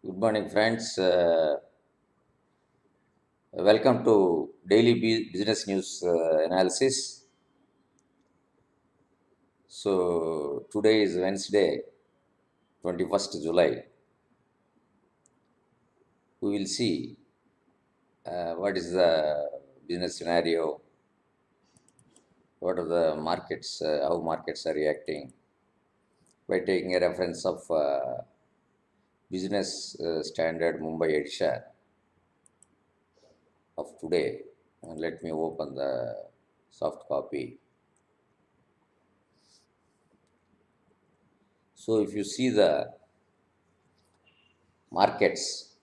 Good morning, friends. Welcome to Daily Business News Analysis. So, today is Wednesday, 21st July. We will see what is the business scenario, what are the markets, how markets are reacting by taking a reference of Business Standard Mumbai edition of today. And let me open the soft copy. So, if you see the markets,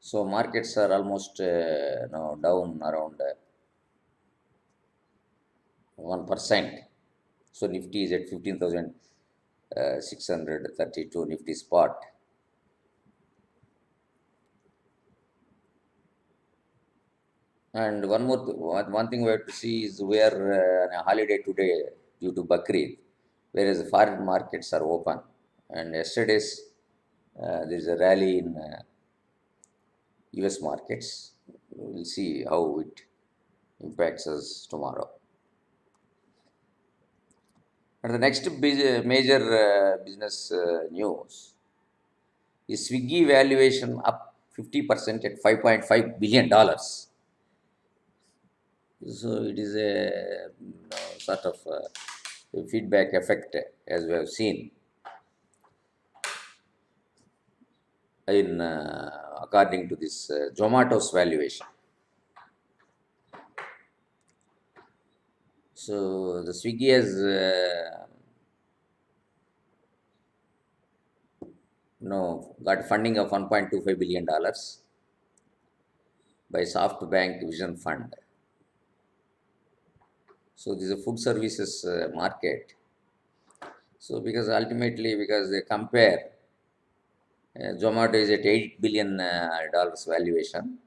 so markets are almost down around 1%. So Nifty is at 15,632 Nifty spot. And one thing we have to see is we are on a holiday today due to Bakrid, whereas the foreign markets are open. And yesterday's there is a rally in US markets. We'll see how it impacts us tomorrow. And the next major business news is Swiggy valuation up 50% at $5.5 billion. So it is a sort of feedback effect as we have seen in according to this Zomato's valuation. So the Swiggy has got funding of $1.25 billion by SoftBank Vision Fund. So this is a food services market. So because ultimately because they compare Zomato is at $8 billion valuation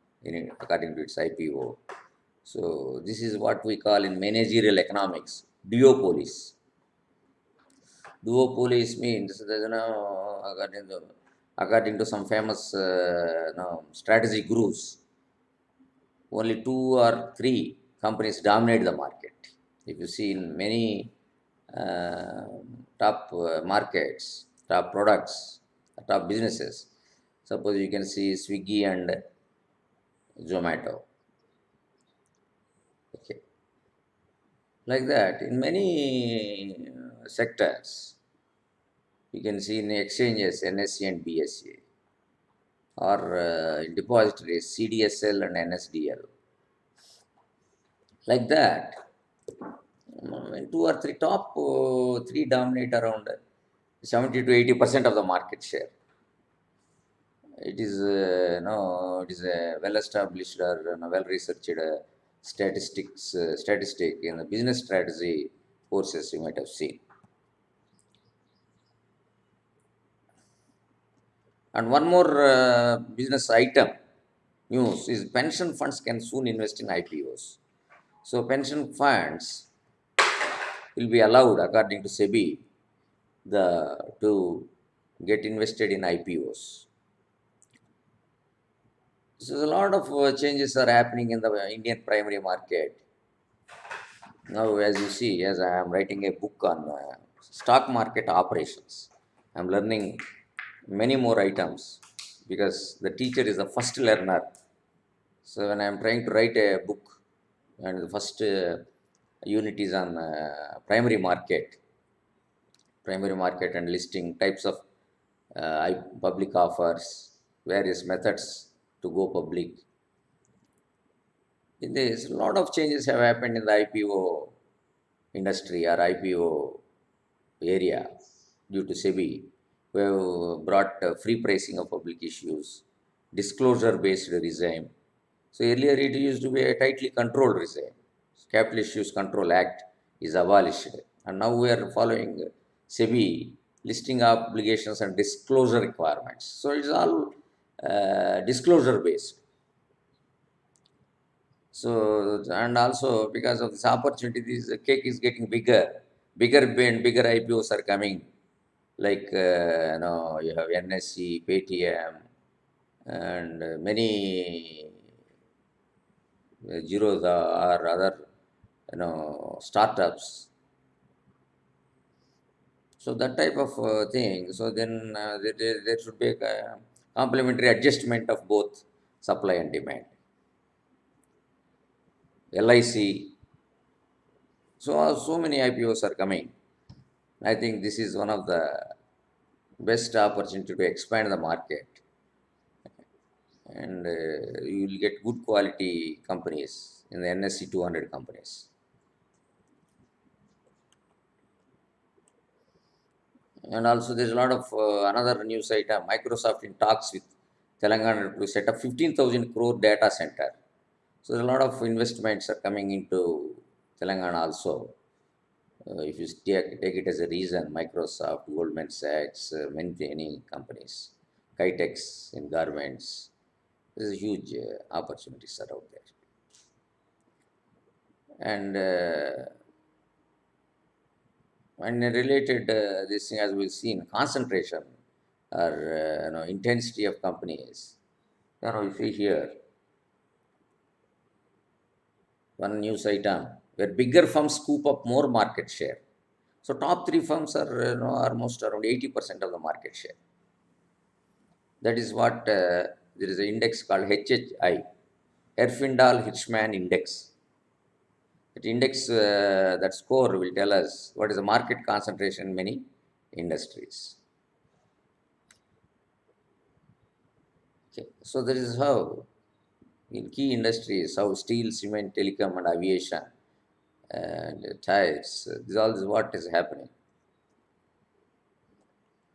according to its IPO. So this is what we call in managerial economics duopolies. Duopolies means according to some famous strategy gurus, only two or three companies dominate the market. If you see in many uh, top markets, top products, top businesses, suppose you can see Swiggy and Zomato. Okay, like that in many sectors, you can see in exchanges NSE and BSE, or in depositories CDSL and NSDL. Like that, when two or three top three dominate around 70 to 80% of the market share. It is it is a well established or well researched statistic in the business strategy courses you might have seen. And one more business item news is pension funds can soon invest in IPOs. So pension funds will be allowed, according to SEBI, to get invested in IPOs. So a lot of changes are happening in the Indian primary market. Now, as you see, as I am writing a book on stock market operations, I'm learning many more items because the teacher is the first learner. So when I'm trying to write a book, and the first unit is on primary market and listing types of public offers, various methods to go public. In this, a lot of changes have happened in the IPO industry or IPO area due to SEBI. We have brought free pricing of public issues, disclosure based regime. So earlier it used to be a tightly controlled regime. Capital Issues Control Act is abolished. And now we are following SEBI listing obligations and disclosure requirements. So it's all disclosure based. So, and also because of this opportunity, this cake is getting bigger, bigger and bigger IPOs are coming. like you have NSC, Paytm, and many Zerodha or other startups. So that type of thing. So then there should be a complementary adjustment of both supply and demand. LIC. So many IPOs are coming. I think this is one of the best opportunity to expand the market, and you will get good quality companies in the NSE 200 companies. And also, there's a lot of another news item. Microsoft in talks with Telangana to set up 15,000 crore data center. So, there's a lot of investments are coming into Telangana also. If you take it as a reason, Microsoft, Goldman Sachs, many companies, Kitex in garments, there's a huge opportunities are out there. And related this thing, as we've seen, concentration or intensity of companies. You see here one news item where bigger firms scoop up more market share. So top three firms are almost around 80% of the market share. That is what there is an index called HHI, Herfindahl Hirschman Index. That index, that score will tell us what is the market concentration in many industries. Okay. So that is how in key industries, how steel, cement, telecom, and aviation and tires, this all is what is happening.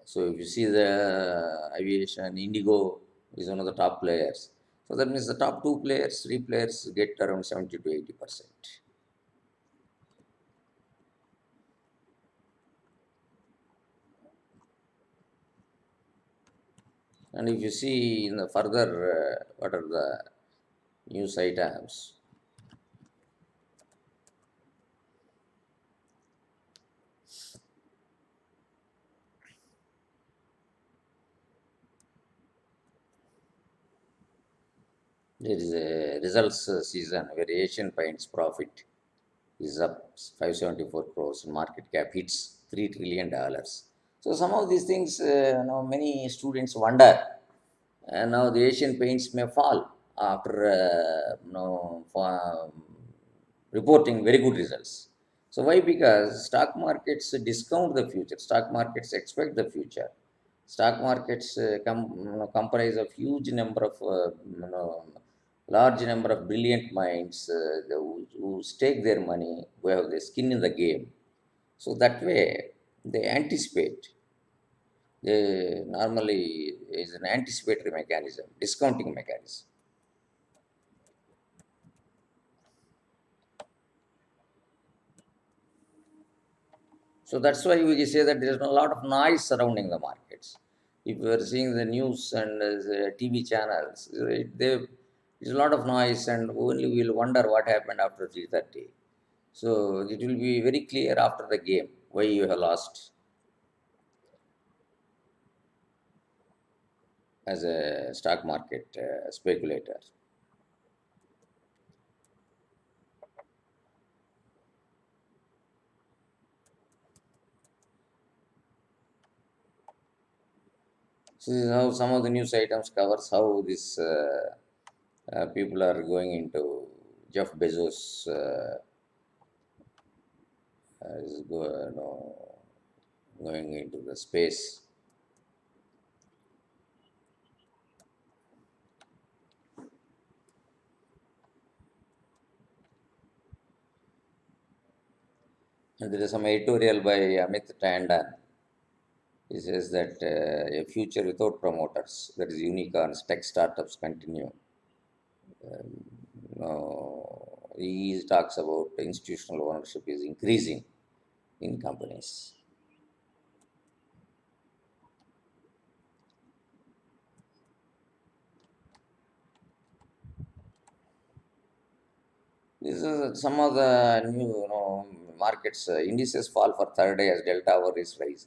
So if you see the aviation, Indigo is one of the top players. So that means the top two players, three players get around 70 to 80%. And if you see in the further, what are the news items? There is a results season where Asian Paints profit is up 574 crores and market cap hits $3 trillion. So some of these things, many students wonder, and now the Asian Paints may fall after reporting very good results. So why? Because stock markets discount the future. Stock markets expect the future. Stock markets comprise of huge number of large number of brilliant minds who stake their money, who have their skin in the game. So that way they anticipate. They normally is an anticipatory mechanism, discounting mechanism. So that's why we say that there is a lot of noise surrounding the markets. If you are seeing the news and the TV channels, there's a lot of noise, and only we'll wonder what happened after 3:30. So it will be very clear after the game why you have lost as a stock market speculator. So this is how some of the news items covers how this people are going into Jeff Bezos is going into the space. And there is some editorial by Amit Tandon. He says that a future without promoters, that is unicorns, tech startups continue. He talks about institutional ownership is increasing in companies. This is some of the new markets indices fall for third day as Delta variance rise.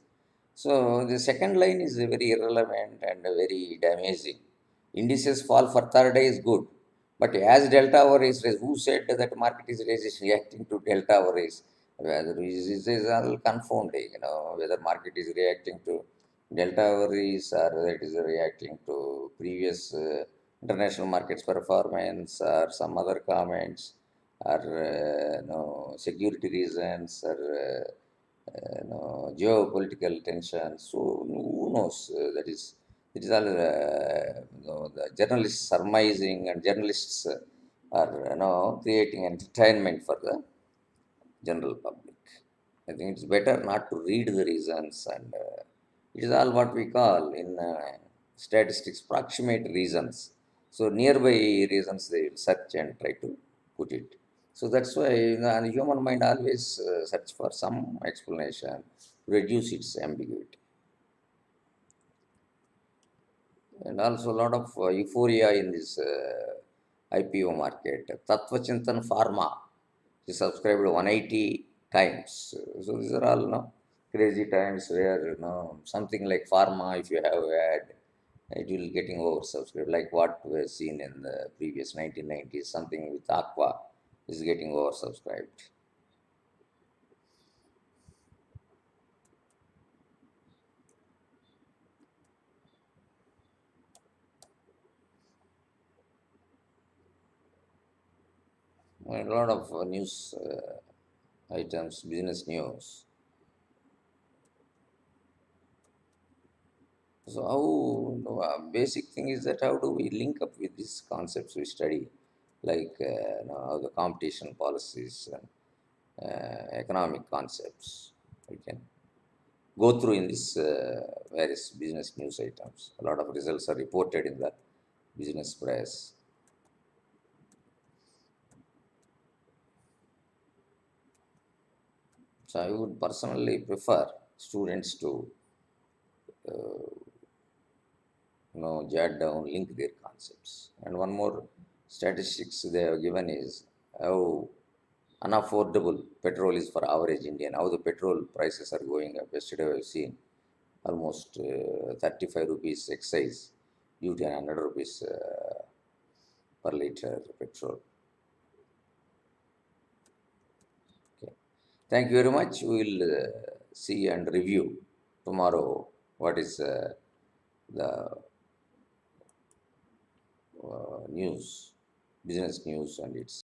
So the second line is very irrelevant and very damaging. Indices fall for third day is good, but as delta over is raised, who said that market is reacting to delta over is? Whether is all confounding, whether market is reacting to delta over is or that is reacting to previous international markets performance or some other comments or security reasons or geopolitical tension. So who knows? That is all. The journalists surmising and journalists are creating entertainment for the general public. I think it's better not to read the reasons, and it is all what we call in statistics proximate reasons. So nearby reasons they will search and try to put it. So that's why the human mind always search for some explanation to reduce its ambiguity, and also a lot of euphoria in this IPO market. Tattva Chintan Pharma is subscribed 180 times. So these are all crazy times where something like pharma, if you have had, it will getting oversubscribed. Like what we seen in the previous 1990s, something with Aqua is getting oversubscribed. A lot of news items, business news. So how basic thing is that how do we link up with these concepts we study, like how the competition policies and economic concepts we can go through in this various business news items. A lot of results are reported in the business press. So I would personally prefer students to jot down, link their concepts. And one more statistics they have given is how unaffordable petrol is for average Indian. How the petrol prices are going up. Yesterday I've seen almost 35 rupees excise duty and 100 rupees per liter petrol. Okay. Thank you very much. We will see and review tomorrow what is the news, business news and its